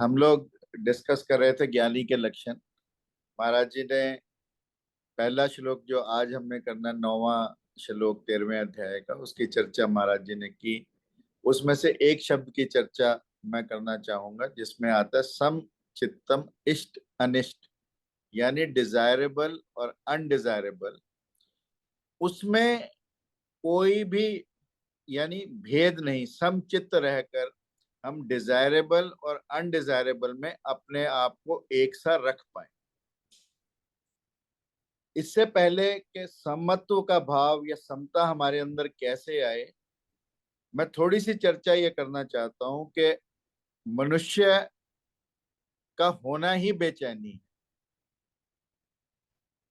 हम लोग डिस्कस कर रहे थे ज्ञानी के लक्षण। महाराज जी ने पहला श्लोक जो आज हमने करना, 9वां श्लोक 13वें अध्याय का, उसकी चर्चा महाराज जी ने की। उसमें से एक शब्द की चर्चा मैं करना चाहूंगा जिसमें आता है सम चित्तम इष्ट अनिष्ट, यानी डिजायरेबल और अनडिजायरेबल। उसमें कोई भी यानी भेद नहीं, समचित्त रहकर हम डिजायरेबल और अनडिजायरेबल में अपने आप को एक सा रख पाए। इससे पहले कि समत्व का भाव या समता हमारे अंदर कैसे आए, मैं थोड़ी सी चर्चा ये करना चाहता हूं कि मनुष्य का होना ही बेचैनी है।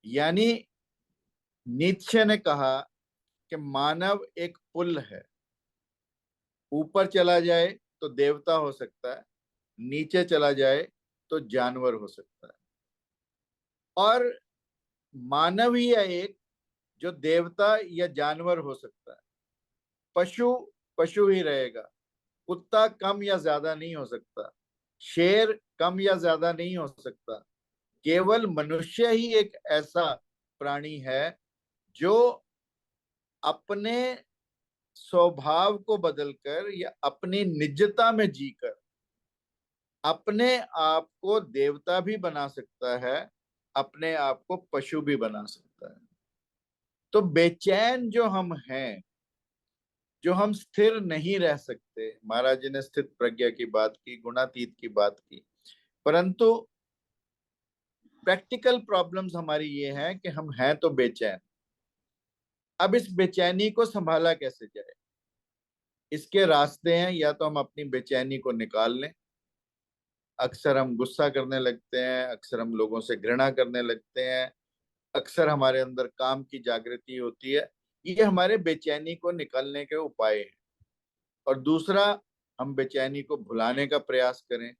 यानी नीत्शे ने कहा कि मानव एक पुल है, ऊपर चला जाए तो देवता हो सकता है, नीचे चला जाए तो जानवर हो सकता है। और मानव ही है एक जो देवता या जानवर हो सकता है। पशु पशु ही रहेगा। कुत्ता कम या ज्यादा नहीं हो सकता, शेर कम या ज्यादा नहीं हो सकता। केवल मनुष्य ही एक ऐसा प्राणी है जो अपने स्वभाव को बदलकर या अपनी निजता में जीकर अपने आप को देवता भी बना सकता है, अपने आप को पशु भी बना सकता है। तो बेचैन जो हम हैं, जो हम स्थिर नहीं रह सकते, महाराज जी ने स्थित प्रज्ञा की बात की, गुणातीत की बात की, परंतु प्रैक्टिकल प्रॉब्लम्स हमारी ये है कि हम हैं तो बेचैन। अब इस बेचैनी को संभाला कैसे जाए? इसके रास्ते हैं, या तो हम अपनी बेचैनी को निकाल लें। अक्सर हम गुस्सा करने लगते हैं, अक्सर हम लोगों से घृणा करने लगते हैं, अक्सर हमारे अंदर काम की जागृति होती है। ये हमारे बेचैनी को निकालने के उपाय हैं। और दूसरा, हम बेचैनी को भुलाने का प्रयास करें।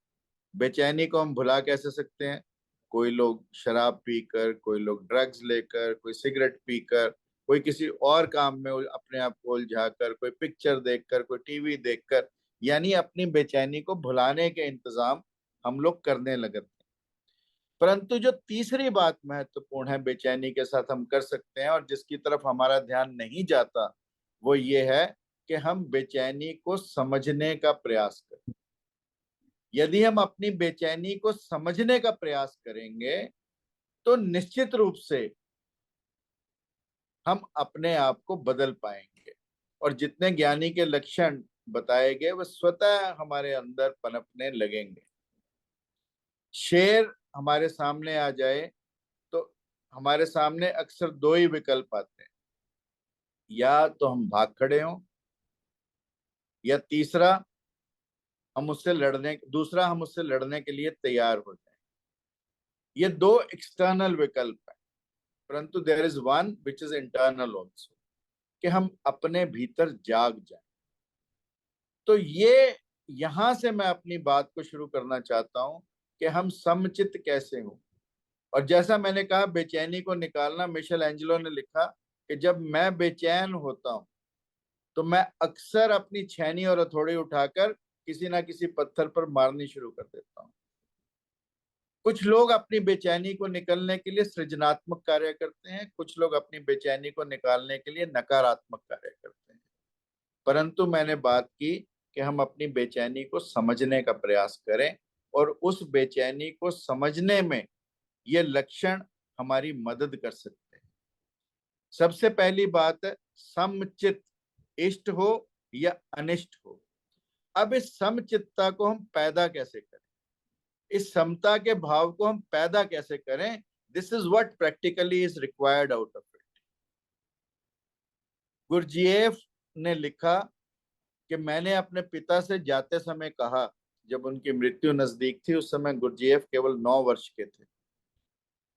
बेचैनी को हम भुला कैसे सकते हैं? कोई लोग शराब पीकर, कोई लोग ड्रग्स लेकर, कोई सिगरेट पीकर, कोई किसी और काम में अपने आप को उलझाकर, कोई पिक्चर देखकर, कोई टीवी देखकर, यानी अपनी बेचैनी को भुलाने के इंतजाम हम लोग करने लगते हैं। परंतु जो तीसरी बात महत्वपूर्ण है बेचैनी के साथ हम कर सकते हैं और जिसकी तरफ हमारा ध्यान नहीं जाता, वो ये है कि हम बेचैनी को समझने का प्रयास करें। यदि हम अपनी बेचैनी को समझने का प्रयास करेंगे तो निश्चित रूप से हम अपने आप को बदल पाएंगे और जितने ज्ञानी के लक्षण बताए गए वह स्वतः हमारे अंदर पनपने लगेंगे। शेर हमारे सामने आ जाए तो हमारे सामने अक्सर दो ही विकल्प आते हैं, या तो हम भाग खड़े हों, या दूसरा हम उससे लड़ने के लिए तैयार हो जाएं। ये दो एक्सटर्नल विकल्प हैं, परंतु there is one which is internal also, कि हम अपने भीतर जाग जाएं। तो ये यहां से मैं अपनी बात को शुरू करना चाहता हूं कि हम समचित्त कैसे हों। और जैसा मैंने कहा, बेचैनी को निकालना, मिशेल एंजेलो ने लिखा कि जब मैं बेचैन होता हूं तो मैं अक्सर अपनी छैनी और हथौड़ी उठाकर किसी ना किसी पत्थर पर मारनी शुरू कर देता हूं। कुछ लोग अपनी बेचैनी को निकलने के लिए सृजनात्मक कार्य करते हैं, कुछ लोग अपनी बेचैनी को निकालने के लिए नकारात्मक कार्य करते हैं। परंतु मैंने बात की कि हम अपनी बेचैनी को समझने का प्रयास करें, और उस बेचैनी को समझने में ये लक्षण हमारी मदद कर सकते हैं। सबसे पहली बात है समचित्त, इष्ट हो या अनिष्ट हो। अब इस समचित्तता को हम पैदा कैसे करें, इस समता के भाव को हम पैदा कैसे करें? This is what practically is required out of it. Gurdjieff ने लिखा कि मैंने अपने पिता से जाते समय कहा, जब उनकी मृत्यु नजदीक थी, उस समय गुरजीएफ केवल 9 वर्ष के थे।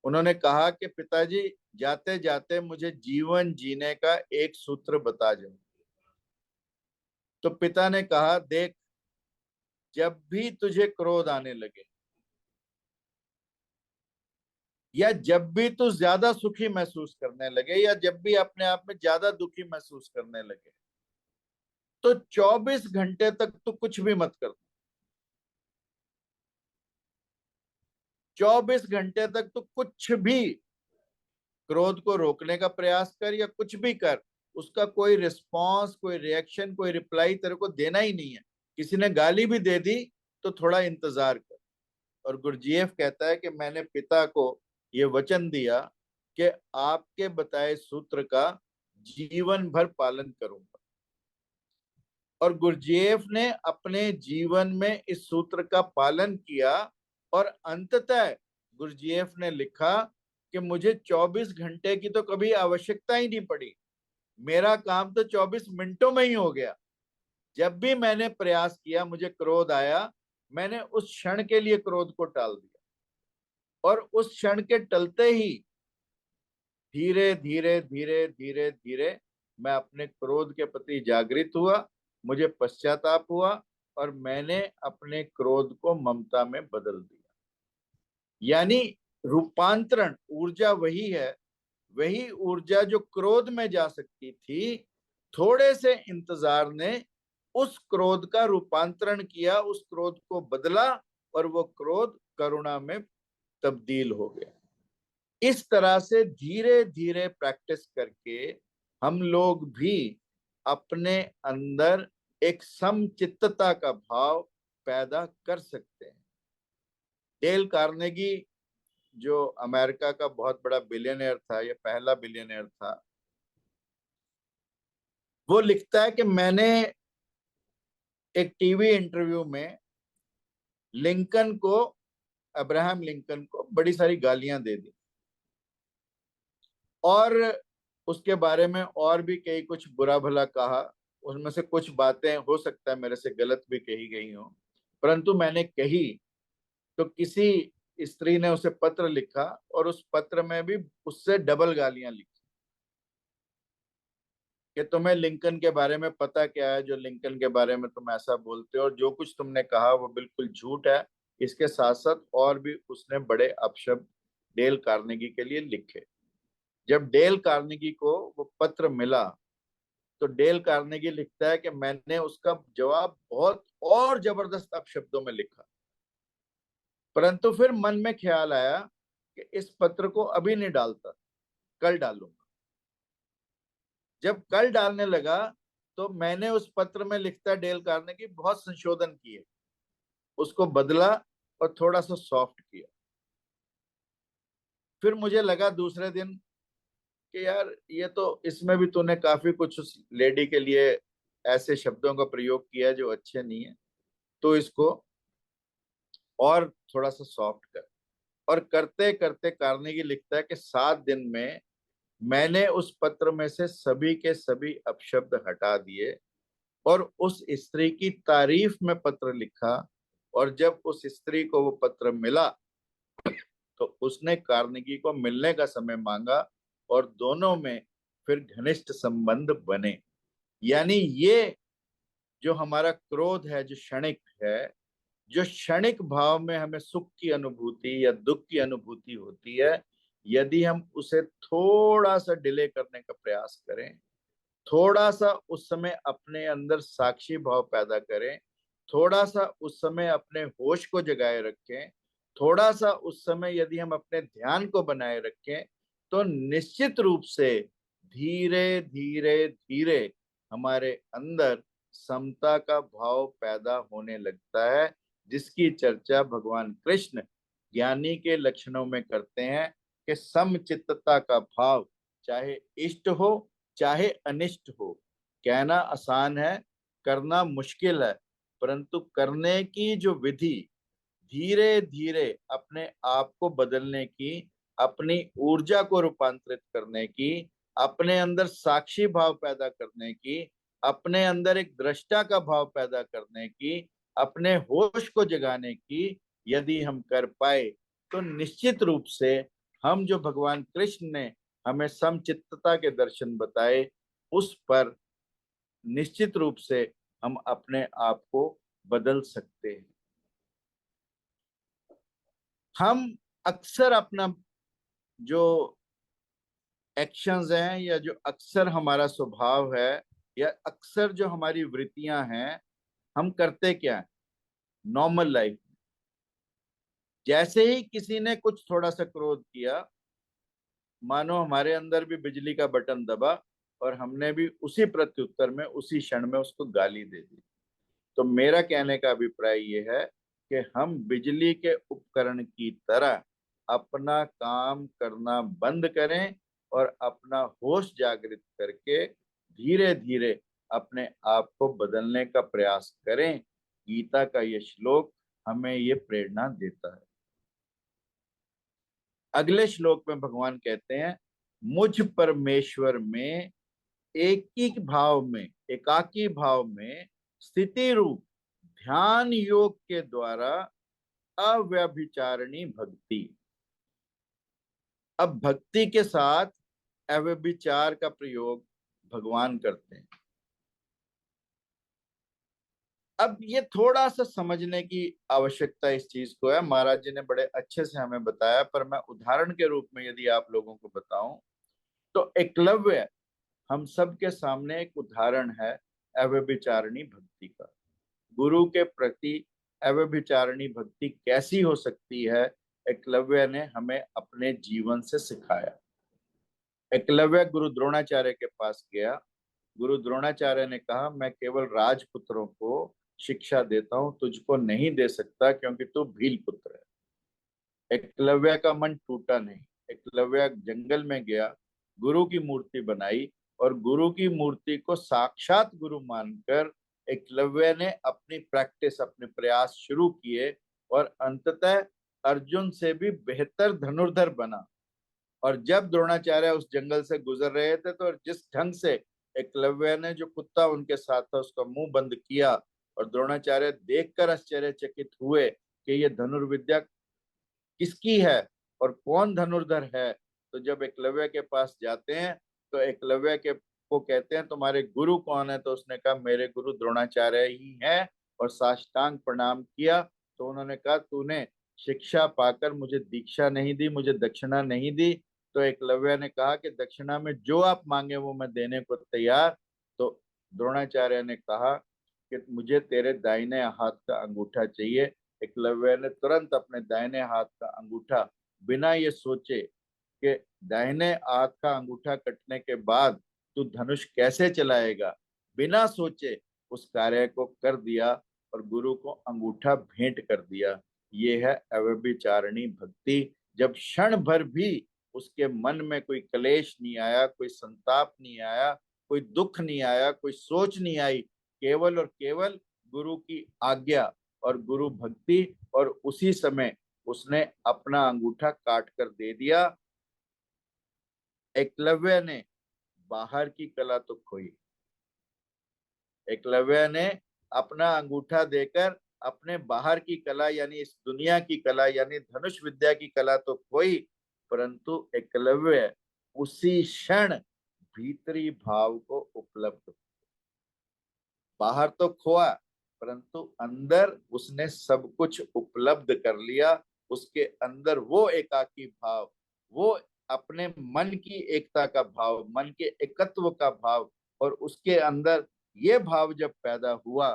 उन्होंने कहा कि पिताजी, जाते जाते मुझे जीवन जीने का एक सूत्र बता जाओ। तो पिता ने कहा, देख, जब भी तुझे क्रोध आने लगे या जब भी तू ज्यादा सुखी महसूस करने लगे या जब भी अपने आप में ज्यादा दुखी महसूस करने लगे, तो 24 घंटे तक तू कुछ भी मत कर। 24 घंटे तक तो कुछ भी क्रोध को रोकने का प्रयास कर या कुछ भी कर, उसका कोई रिस्पॉन्स, कोई रिएक्शन, कोई रिप्लाई तेरे को देना ही नहीं है। किसी ने गाली भी दे दी तो थोड़ा इंतजार कर। और गुरजीएफ कहता है कि मैंने पिता को ये वचन दिया कि आपके बताए सूत्र का जीवन भर पालन करूंगा। और गुरजीएफ ने अपने जीवन में इस सूत्र का पालन किया और अंततः गुरजीएफ ने लिखा कि मुझे 24 घंटे की तो कभी आवश्यकता ही नहीं पड़ी, मेरा काम तो 24 मिनटों में ही हो गया। जब भी मैंने प्रयास किया, मुझे क्रोध आया, मैंने उस क्षण के लिए क्रोध को टाल दिया और उस क्षण के टलते ही धीरे धीरे धीरे धीरे धीरे मैं अपने क्रोध के प्रति जागृत हुआ, मुझे पश्चाताप हुआ और मैंने अपने क्रोध को ममता में बदल दिया। यानी रूपांतरण ऊर्जा वही है, वही ऊर्जा जो क्रोध में जा सकती थी, थोड़े से इंतजार ने उस क्रोध का रूपांतरण किया, उस क्रोध को बदला और वो क्रोध करुणा में तब्दील हो गया। इस तरह से धीरे धीरे प्रैक्टिस करके हम लोग भी अपने अंदर एक समचित्तता का भाव पैदा कर सकते हैं। डेल कार्नेगी जो अमेरिका का बहुत बड़ा बिलियनियर था, ये पहला बिलियनियर था, वो लिखता है कि मैंने एक टीवी इंटरव्यू में लिंकन को, अब्राहम लिंकन को बड़ी सारी गालियां दे दी और उसके बारे में और भी कई कुछ बुरा भला कहा। उसमें से कुछ बातें हो सकता है मेरे से गलत भी कही गई हो, परंतु मैंने कही तो किसी स्त्री ने उसे पत्र लिखा और उस पत्र में भी उससे डबल गालियां लिखी कि तुम्हें लिंकन के बारे में पता क्या है, जो लिंकन के बारे में तुम ऐसा बोलते हो, और जो कुछ तुमने कहा वो बिल्कुल झूठ है। इसके साथ साथ और भी उसने बड़े अपशब्द डेल कार्नेगी के लिए लिखे। जब डेल कार्नेगी को वो पत्र मिला तो डेल कार्नेगी लिखता है कि मैंने उसका जवाब बहुत और जबरदस्त अपशब्दों में लिखा, परंतु फिर मन में ख्याल आया कि इस पत्र को अभी नहीं डालता, कल डालूंगा। जब कल डालने लगा तो मैंने उस पत्र में लिखता डेल कार्नेगी बहुत संशोधन किए, उसको बदला और थोड़ा सा सॉफ्ट किया। फिर मुझे लगा दूसरे दिन कि यार ये तो, इसमें भी तूने काफी कुछ उस लेडी के लिए ऐसे शब्दों का प्रयोग किया जो अच्छे नहीं है, तो इसको और थोड़ा सा सॉफ्ट कर। और करते करते कार्नेगी लिखता है कि 7 दिन में मैंने उस पत्र में से सभी के सभी अपशब्द हटा दिए और उस स्त्री की तारीफ में पत्र लिखा। और जब उस स्त्री को वो पत्र मिला तो उसने कार्नेगी को मिलने का समय मांगा और दोनों में फिर घनिष्ठ संबंध बने। यानी ये जो हमारा क्रोध है, जो क्षणिक है, जो क्षणिक भाव में हमें सुख की अनुभूति या दुख की अनुभूति होती है, यदि हम उसे थोड़ा सा डिले करने का प्रयास करें, थोड़ा सा उस समय अपने अंदर साक्षी भाव पैदा करें, थोड़ा सा उस समय अपने होश को जगाए रखें, थोड़ा सा उस समय यदि हम अपने ध्यान को बनाए रखें, तो निश्चित रूप से धीरे धीरे धीरे हमारे अंदर समता का भाव पैदा होने लगता है, जिसकी चर्चा भगवान कृष्ण ज्ञानी के लक्षणों में करते हैं कि समचित्तता का भाव चाहे इष्ट हो चाहे अनिष्ट हो। कहना आसान है, करना मुश्किल है, परंतु करने की जो विधि, धीरे धीरे अपने आप को बदलने की, अपनी ऊर्जा को रूपांतरित करने की, अपने अंदर साक्षी भाव पैदा करने की, अपने अंदर एक दृष्टा का भाव पैदा करने की, अपने होश को जगाने की यदि हम कर पाए तो निश्चित रूप से हम जो भगवान कृष्ण ने हमें समचित्तता के दर्शन बताए, उस पर निश्चित रूप से हम अपने आप को बदल सकते हैं। हम अक्सर अपना जो एक्शंस हैं या जो अक्सर हमारा स्वभाव है या अक्सर जो हमारी वृत्तियां हैं, हम करते क्या है नॉर्मल लाइफ, जैसे ही किसी ने कुछ थोड़ा सा क्रोध किया, मानो हमारे अंदर भी बिजली का बटन दबा और हमने भी उसी प्रत्युत्तर में उसी क्षण में उसको गाली दे दी। तो मेरा कहने का अभिप्राय ये है कि हम बिजली के उपकरण की तरह अपना काम करना बंद करें और अपना होश जागृत करके धीरे धीरे अपने आप को बदलने का प्रयास करें। गीता का ये श्लोक हमें ये प्रेरणा देता है। अगले श्लोक में भगवान कहते हैं, मुझ परमेश्वर में एक ही भाव में, एकाकी भाव में स्थिति रूप ध्यान योग के द्वारा अव्यभिचारिणी भक्ति। अब भक्ति के साथ अव्यभिचार का प्रयोग भगवान करते हैं। अब ये थोड़ा सा समझने की आवश्यकता इस चीज को है। महाराज जी ने बड़े अच्छे से हमें बताया, पर मैं उदाहरण के रूप में यदि आप लोगों को बताऊं तो एकलव्य हम सबके सामने एक उदाहरण है अव्यभिचारिणी भक्ति का। गुरु के प्रति अव्यभिचारिणी भक्ति कैसी हो सकती है, एकलव्य ने हमें अपने जीवन से सिखाया। एकलव्य गुरु द्रोणाचार्य के पास गया। गुरु द्रोणाचार्य ने कहा, मैं केवल राजपुत्रों को शिक्षा देता हूं, तुझको नहीं दे सकता क्योंकि तू भील पुत्र है। एकलव्य का मन टूटा नहीं। एकलव्य जंगल में गया, गुरु की मूर्ति बनाई और गुरु की मूर्ति को साक्षात गुरु मानकर एकलव्य ने अपनी प्रैक्टिस, अपने प्रयास शुरू किए और अंततः अर्जुन से भी बेहतर धनुर्धर बना। और जब द्रोणाचार्य उस जंगल से गुजर रहे थे तो जिस ढंग से एकलव्य ने जो कुत्ता उनके साथ था उसका मुंह बंद किया और द्रोणाचार्य देखकर आश्चर्यचकित हुए कि ये धनुर्विद्या किसकी है और कौन धनुर्धर है। तो जब एकलव्य के पास जाते हैं तो एकलव्य के को कहते हैं, तुम्हारे गुरु कौन है? तो उसने कहा, मेरे गुरु द्रोणाचार्य ही हैं, और साष्टांग प्रणाम किया। तो उन्होंने कहा, तूने शिक्षा पाकर मुझे दीक्षा नहीं दी, मुझे दक्षिणा नहीं दी। तो एकलव्य ने कहा कि दक्षिणा में जो आप मांगे वो मैं देने को तैयार। तो द्रोणाचार्य ने कहा कि मुझे तेरे दाहिने हाथ का अंगूठा चाहिए। एकलव्य ने तुरंत अपने दाहिने हाथ का अंगूठा, बिना ये सोचे कि दाहिने हाथ का अंगूठा कटने के बाद तू धनुष कैसे चलाएगा, बिना सोचे उस कार्य को कर दिया और गुरु को अंगूठा भेंट कर दिया। ये है अव्यभिचारिणी भक्ति। जब क्षण भर भी उसके मन में कोई क्लेश नहीं आया, कोई संताप नहीं आया, कोई दुख नहीं आया, कोई सोच नहीं आई, केवल और केवल गुरु की आज्ञा और गुरु भक्ति, और उसी समय उसने अपना अंगूठा काट कर दे दिया। एकलव्य ने बाहर की कला तो खोई। एकलव्य ने अपना अंगूठा देकर अपने बाहर की कला यानी इस दुनिया की कला यानी धनुष विद्या की कला तो खोई, परंतु एकलव्य उसी क्षण भीतरी भाव को उपलब्ध। बाहर तो खोआ परंतु अंदर उसने सब कुछ उपलब्ध कर लिया। उसके अंदर वो एकाकी भाव, वो अपने मन की एकता का भाव, मन के एकत्व का भाव, और उसके अंदर ये भाव जब पैदा हुआ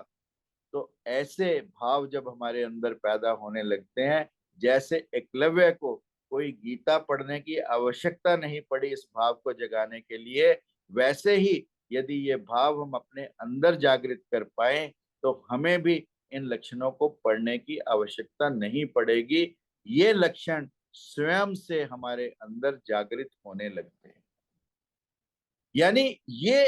तो ऐसे भाव जब हमारे अंदर पैदा होने लगते हैं, जैसे एकलव्य को कोई गीता पढ़ने की आवश्यकता नहीं पड़ी इस भाव को जगाने के लिए, वैसे ही यदि ये भाव हम अपने अंदर जागृत कर पाए तो हमें भी इन लक्षणों को पढ़ने की आवश्यकता नहीं पड़ेगी। ये लक्षण स्वयं से हमारे अंदर जागृत होने लगते हैं। यानी ये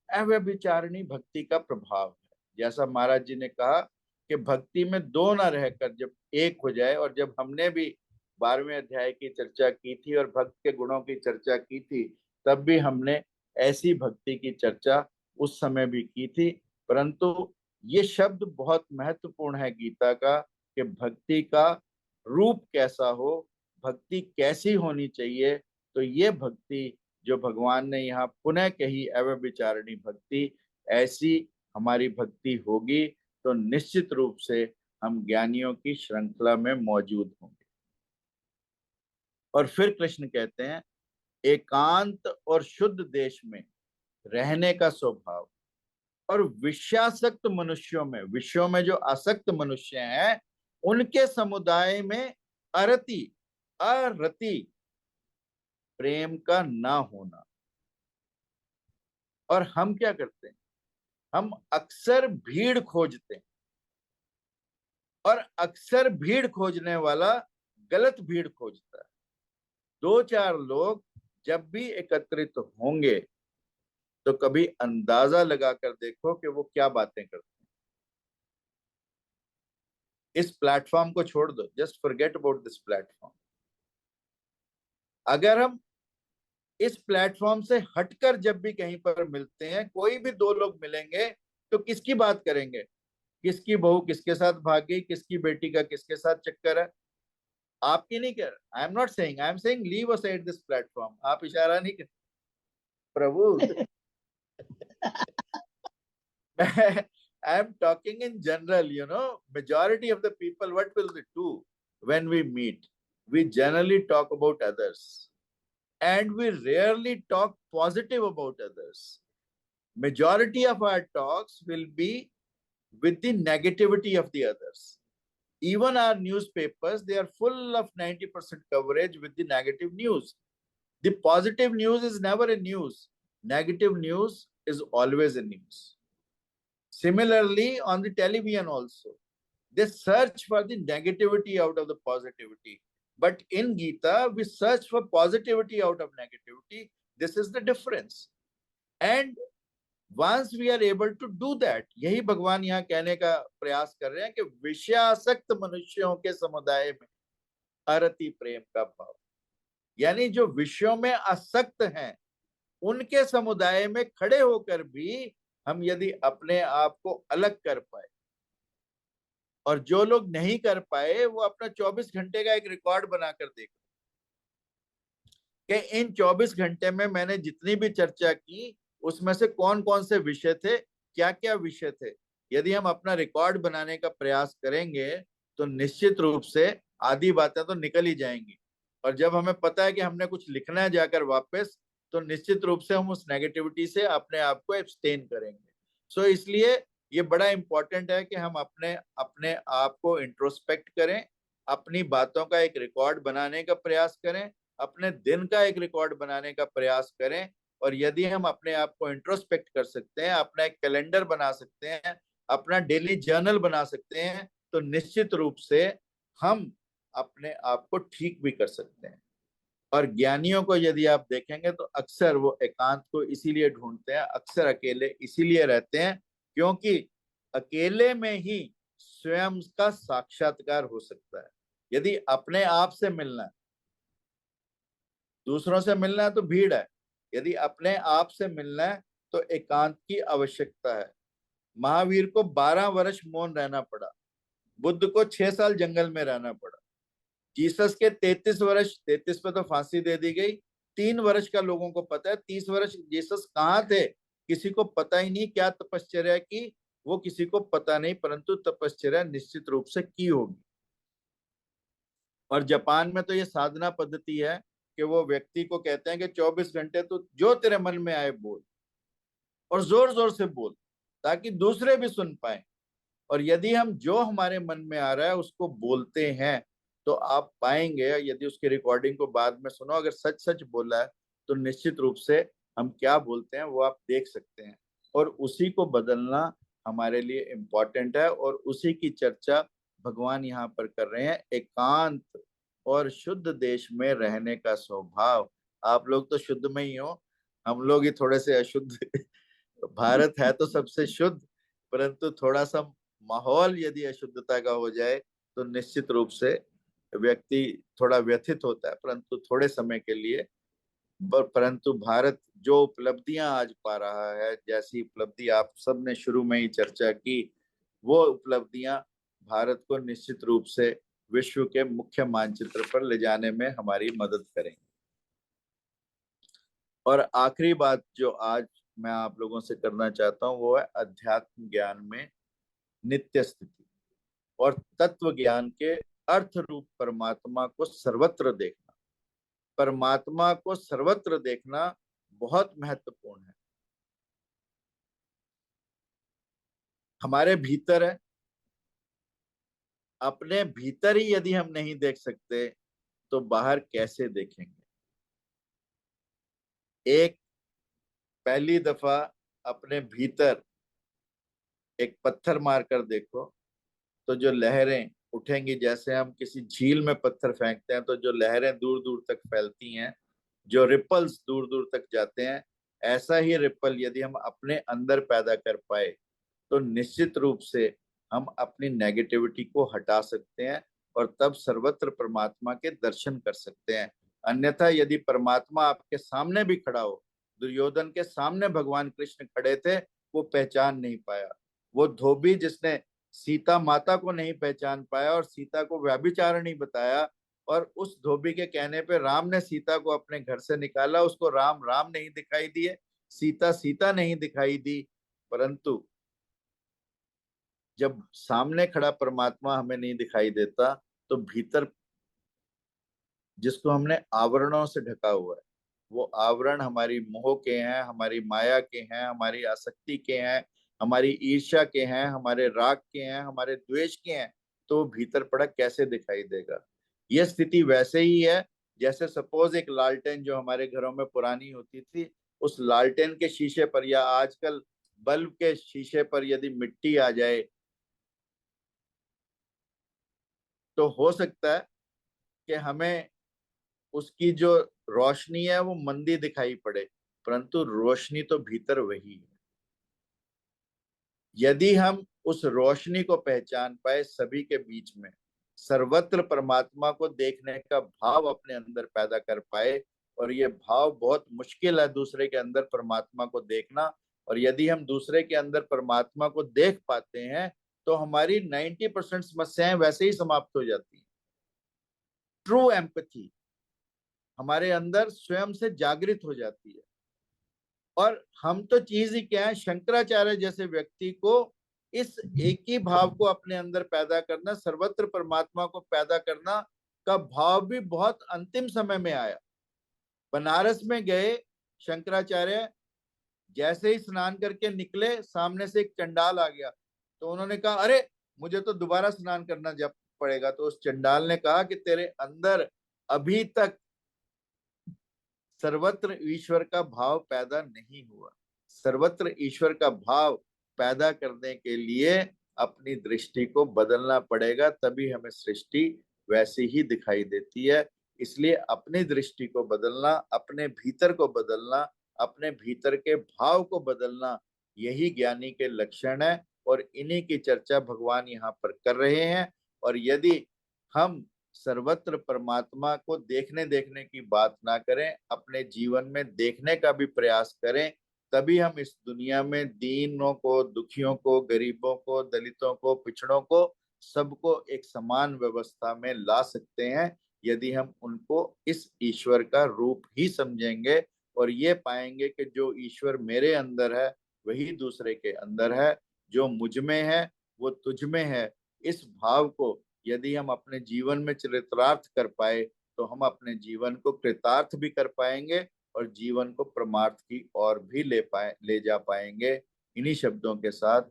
अव्यभिचारिणी भक्ति का प्रभाव है। जैसा महाराज जी ने कहा कि भक्ति में दो ना रहकर जब एक हो जाए, और जब हमने भी 12वें अध्याय की चर्चा की थी और भक्त के गुणों की चर्चा की थी, तब भी हमने ऐसी भक्ति की चर्चा उस समय भी की थी। परंतु ये शब्द बहुत महत्वपूर्ण है गीता का कि भक्ति का रूप कैसा हो, भक्ति कैसी होनी चाहिए। तो ये भक्ति जो भगवान ने यहाँ पुनः कही अव्यभिचारिणी भक्ति, ऐसी हमारी भक्ति होगी तो निश्चित रूप से हम ज्ञानियों की श्रृंखला में मौजूद होंगे। और फिर कृष्ण कहते हैं, एकांत और शुद्ध देश में रहने का स्वभाव और विषयासक्त मनुष्यों में, विषयों में जो आसक्त मनुष्य हैं, उनके समुदाय में अरति, अरति प्रेम का ना होना। और हम क्या करते हैं, हम अक्सर भीड़ खोजते हैं, और अक्सर भीड़ खोजने वाला गलत भीड़ खोजता है। दो चार लोग जब भी एकत्रित होंगे तो कभी अंदाजा लगाकर देखो कि वो क्या बातें करते हैं। इस प्लेटफॉर्म को छोड़ दो, just forget about this platform. अगर हम इस प्लेटफॉर्म से हटकर जब भी कहीं पर मिलते हैं, कोई भी दो लोग मिलेंगे, तो किसकी बात करेंगे? किसकी बहू किसके साथ भाग गई, किसकी बेटी का किसके साथ चक्कर है? आपकी नहीं कर, I am not saying, I am saying leave aside this platform. आप इशारा नहीं कर प्रभु। I am talking in general, you know, majority of the people, what will they do when we meet? We generally talk about others, and we rarely talk positive about others. Majority of our talks will be with the negativity of the others. Even our newspapers, they are full of 90% coverage with the negative news. The positive news is never a news. Negative news is always a news. Similarly, on the television also, they search for the negativity out of the positivity. But in Gita, we search for positivity out of negativity. This is the difference. And once we are able to do that, यही भगवान यहाँ कहने का प्रयास कर रहे हैं कि विषयासक्त मनुष्यों के समुदाय में अरति प्रेम का भाव, यानी जो विषयों में आसक्त हैं, उनके समुदाय में खड़े होकर भी हम यदि अपने आप को अलग कर पाए, और जो लोग नहीं कर पाए वो अपना 24 घंटे का एक रिकॉर्ड बनाकर देखो कि इन 24 घंटे में मैंने जितनी भी चर्चा की उसमें से कौन कौन से विषय थे, क्या क्या विषय थे। यदि हम अपना रिकॉर्ड बनाने का प्रयास करेंगे तो निश्चित रूप से आधी बातें तो निकल ही जाएंगी, और जब हमें पता है कि हमने कुछ लिखना है जाकर वापस, तो निश्चित रूप से हम उस नेगेटिविटी से अपने आप को एब्सटेन करेंगे। सो इसलिए ये बड़ा इंपॉर्टेंट है कि हम अपने अपने आप को इंट्रोस्पेक्ट करें, अपनी बातों का एक रिकॉर्ड बनाने का प्रयास करें, अपने दिन का एक रिकॉर्ड बनाने का प्रयास करें। और यदि हम अपने आप को इंट्रोस्पेक्ट कर सकते हैं, अपना एक कैलेंडर बना सकते हैं, अपना डेली जर्नल बना सकते हैं, तो निश्चित रूप से हम अपने आप को ठीक भी कर सकते हैं। और ज्ञानियों को यदि आप देखेंगे तो अक्सर वो एकांत को इसीलिए ढूंढते हैं, अक्सर अकेले इसीलिए रहते हैं, क्योंकि अकेले में ही स्वयं का साक्षात्कार हो सकता है। यदि अपने आप से मिलना है, दूसरों से मिलना है तो भीड़ है, यदि अपने आप से मिलना है तो एकांत की आवश्यकता है। महावीर को 12 वर्ष मौन रहना पड़ा, बुद्ध को 6 साल जंगल में रहना पड़ा, जीसस के 33 वर्ष, 33 पे तो फांसी दे दी गई, 3 वर्ष का लोगों को पता है, 30 वर्ष जीसस कहाँ थे किसी को पता ही नहीं। क्या तपश्चर्या की वो किसी को पता नहीं, परंतु तपश्चर्या निश्चित रूप से की होगी। और जापान में तो ये साधना पद्धति है कि वो व्यक्ति को कहते हैं कि 24 घंटे तो जो तेरे मन में आए बोल, और जोर जोर से बोल, ताकि दूसरे भी सुन पाए। और यदि हम जो हमारे मन में आ रहा है उसको बोलते हैं, तो आप पाएंगे, यदि उसकी रिकॉर्डिंग को बाद में सुनो, अगर सच सच बोला है तो निश्चित रूप से हम क्या बोलते हैं वो आप देख सकते हैं। और उसी को बदलना हमारे लिए इम्पोर्टेंट है, और उसी की चर्चा भगवान यहाँ पर कर रहे हैं। एकांत और शुद्ध देश में रहने का स्वभाव। आप लोग तो शुद्ध में ही हो, हम लोग ही थोड़े से अशुद्ध। भारत है तो सबसे शुद्ध, परंतु थोड़ा सा माहौल यदि अशुद्धता का हो जाए तो निश्चित रूप से व्यक्ति थोड़ा व्यथित होता है, परंतु थोड़े समय के लिए। परंतु भारत जो उपलब्धियां आज पा रहा है, जैसी उपलब्धि आप सबने शुरू में ही चर्चा की, वो उपलब्धियां भारत को निश्चित रूप से विश्व के मुख्य मानचित्र पर ले जाने में हमारी मदद करेंगे। और आखिरी बात जो आज मैं आप लोगों से करना चाहता हूं वो है अध्यात्म ज्ञान में नित्य स्थिति और तत्व ज्ञान के अर्थ रूप परमात्मा को सर्वत्र देखना। परमात्मा को सर्वत्र देखना बहुत महत्वपूर्ण है। हमारे भीतर है, अपने भीतर ही यदि हम नहीं देख सकते तो बाहर कैसे देखेंगे? एक पहली दफा अपने भीतर एक पत्थर मारकर देखो तो जो लहरें उठेंगी, जैसे हम किसी झील में पत्थर फेंकते हैं तो जो लहरें दूर दूर तक फैलती हैं, जो रिपल्स दूर दूर तक जाते हैं, ऐसा ही रिपल यदि हम अपने अंदर पैदा कर पाए तो निश्चित रूप से हम अपनी नेगेटिविटी को हटा सकते हैं और तब सर्वत्र परमात्मा के दर्शन कर सकते हैं। अन्यथा यदि परमात्मा आपके सामने भी खड़ा हो, दुर्योधन के सामने भगवान कृष्ण खड़े थे, वो पहचान नहीं पाया। वो धोबी जिसने सीता माता को नहीं पहचान पाया और सीता को व्यभिचारिणी बताया, और उस धोबी के कहने पे राम ने सीता को अपने घर से निकाला, उसको राम राम नहीं दिखाई दिए, सीता सीता नहीं दिखाई दी। परंतु जब सामने खड़ा परमात्मा हमें नहीं दिखाई देता तो भीतर जिसको हमने आवरणों से ढका हुआ है, वो आवरण हमारी मोह के हैं, हमारी माया के हैं, हमारी आसक्ति के हैं, हमारी ईर्ष्या के हैं, हमारे राग के हैं, हमारे द्वेष के हैं, तो भीतर पड़ा कैसे दिखाई देगा? यह स्थिति वैसे ही है जैसे सपोज एक लालटेन जो हमारे घरों में पुरानी होती थी, उस लालटेन के शीशे पर या आजकल बल्ब के शीशे पर यदि मिट्टी आ जाए तो हो सकता है कि हमें उसकी जो रोशनी है वो मंदी दिखाई पड़े, परंतु रोशनी तो भीतर वही है। यदि हम उस रोशनी को पहचान पाए, सभी के बीच में सर्वत्र परमात्मा को देखने का भाव अपने अंदर पैदा कर पाए, और ये भाव बहुत मुश्किल है दूसरे के अंदर परमात्मा को देखना, और यदि हम दूसरे के अंदर परमात्मा को देख पाते हैं तो हमारी 90% समस्याएं वैसे ही समाप्त हो जाती हैं। ट्रू एम्पैथी हमारे अंदर स्वयं से जागृत हो जाती है। और हम तो चीज ही क्या है, शंकराचार्य जैसे व्यक्ति को इस एक ही भाव को अपने अंदर पैदा करना, सर्वत्र परमात्मा को पैदा करना का भाव भी बहुत अंतिम समय में आया। बनारस में गए शंकराचार्य, जैसे ही स्नान करके निकले सामने से एक चंडाल आ गया, तो उन्होंने कहा अरे मुझे तो दोबारा स्नान करना जब पड़ेगा। तो उस चंडाल ने कहा कि तेरे अंदर अभी तक सर्वत्र ईश्वर का भाव पैदा नहीं हुआ। सर्वत्र ईश्वर का भाव पैदा करने के लिए अपनी दृष्टि को बदलना पड़ेगा, तभी हमें सृष्टि वैसी ही दिखाई देती है। इसलिए अपनी दृष्टि को बदलना, अपने भीतर को बदलना, अपने भीतर के भाव को बदलना, यही ज्ञानी के लक्षण है, और इन्हीं की चर्चा भगवान यहाँ पर कर रहे हैं। और यदि हम सर्वत्र परमात्मा को देखने देखने की बात ना करें, अपने जीवन में देखने का भी प्रयास करें, तभी हम इस दुनिया में दीनों को, दुखियों को, गरीबों को, दलितों को, पिछड़ों को, सबको एक समान व्यवस्था में ला सकते हैं, यदि हम उनको इस ईश्वर का रूप ही समझेंगे और ये पाएंगे कि जो ईश्वर मेरे अंदर है वही दूसरे के अंदर है, जो मुझ में है वो तुझ में है। इस भाव को यदि हम अपने जीवन में चरितार्थ कर पाए तो हम अपने जीवन को कृतार्थ भी कर पाएंगे और जीवन को परमार्थ की ओर भी ले जा पाएंगे। इन्हीं शब्दों के साथ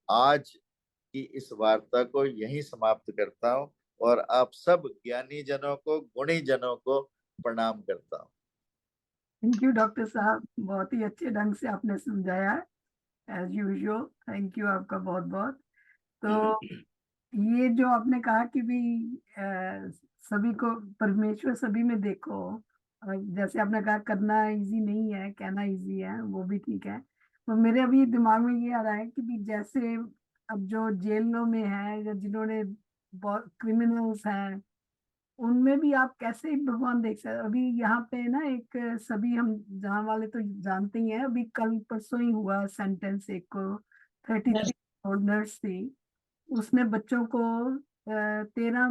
आज की इस वार्ता को यहीं समाप्त करता हूँ और आप सब ज्ञानी जनों को, गुणी जनों को प्रणाम करता हूँ। थैंक यू डॉक्टर साहब, बहुत ही अच्छे ढंग से आपने समझाया एज यूजुअल। थैंक यू आपका बहुत बहुत। तो ये जो आपने कहा कि भी सभी को परमेश्वर सभी में देखो, जैसे आपने कहा करना इजी नहीं है, कहना इजी है, वो भी ठीक है। तो मेरे अभी दिमाग में ये आ रहा है कि भी जैसे अब जो जेलों में है या जिन्होंने बहुत क्रिमिनल्स हैं, उनमें भी आप कैसे भगवान देख सकते। अभी यहाँ पे ना एक सभी हम जहाँ वाले तो जानते ही हैं, अभी कल परसों ही हुआ सेंटेंस एक को, 33 नर्स थी, उसने बच्चों को 13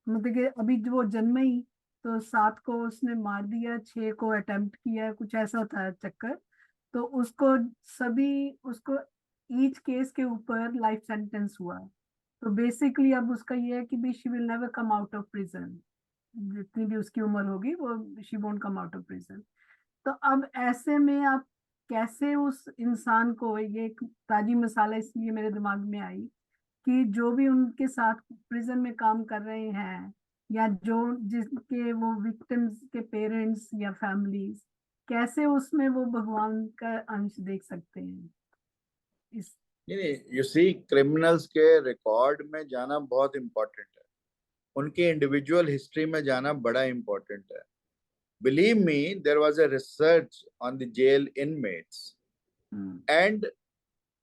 मतलब कि अभी जो वो जन्मे ही तो 7 को उसने मार दिया, 6 को अटेम्प्ट किया, कुछ ऐसा था चक्कर। तो उसको सभी उसको ईच केस के ऊपर लाइफ सेंटेंस हुआ। तो बेसिकली अब उसका ये है कि भी she will never come out of prison, जितनी भी उसकी उम्र होगी वो she won't come out of prison. तो अब ऐसे में आप कैसे उस इंसान को, ये एक ताजी मिसाल है इसलिए मेरे दिमाग में आई, कि जो भी उनके साथ प्रिजन में काम कर रहे हैं या जो जिसके वो विक्टिम्स के पेरेंट्स या फैमिलीज, कैसे उसमें वो भगवान का अंश देख सकते हैं इस। नहीं, यू सी, क्रिमिनल्स के रिकॉर्ड में जाना बहुत इंपॉर्टेंट है, उनकी इंडिविजुअल हिस्ट्री में जाना बड़ा इंपॉर्टेंट है। Believe me, there was a research on the jail inmates, and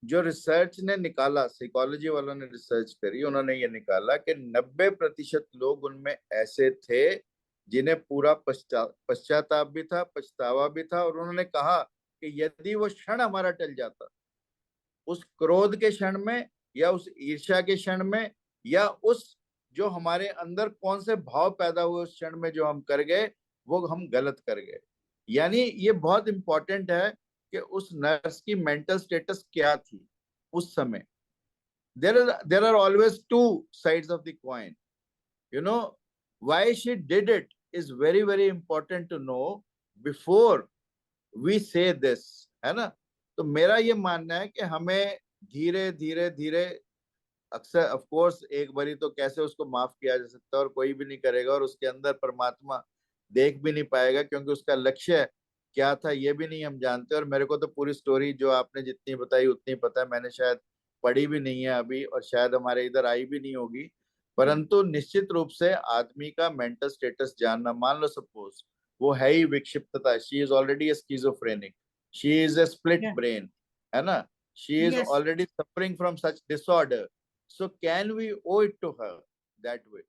जो रिसर्च ने निकाला, साइकोलॉजी वालों ने रिसर्च करी, उन्होंने ये निकाला कि 90% लोग उनमें ऐसे थे जिन्हें पूरा पश्चाताप भी था, पछतावा भी था, और उन्होंने कहा कि यदि वो क्षण हमारा टल जाता, उस क्रोध के क्षण में या उस ईर्ष्या के क्षण में या उस जो हमारे अंदर कौन से भाव पैदा हुए उस क्षण में जो हम कर गए, वो हम गलत कर गए। यानी ये बहुत इंपॉर्टेंट है कि उस नर्स की मेंटल स्टेटस क्या थी उस समय। there are always two sides of the coin, you know. Why she did it is very very important to know before we say this, है ना। तो मेरा ये मानना है कि हमें धीरे धीरे धीरे, अक्सर ऑफ कोर्स एक बारी तो कैसे उसको माफ किया जा सकता है, और कोई भी नहीं करेगा, और उसके अंदर परमात्मा देख भी नहीं पाएगा, क्योंकि उसका लक्ष्य क्या था ये भी नहीं हम जानते। और मेरे को तो पूरी स्टोरी जो आपने जितनी बताई उतनी पता है, मैंने शायद पढ़ी भी नहीं है अभी, और शायद हमारे इधर आई भी नहीं होगी। परंतु निश्चित रूप से आदमी का मेंटल स्टेटस जानना, मान लो सपोज वो है ही विक्षिप्तता, she is already schizophrenic, she is a split Yeah. Brain, है ना, she is Yes. Already suffering from such disorder, so can we owe it to her that way?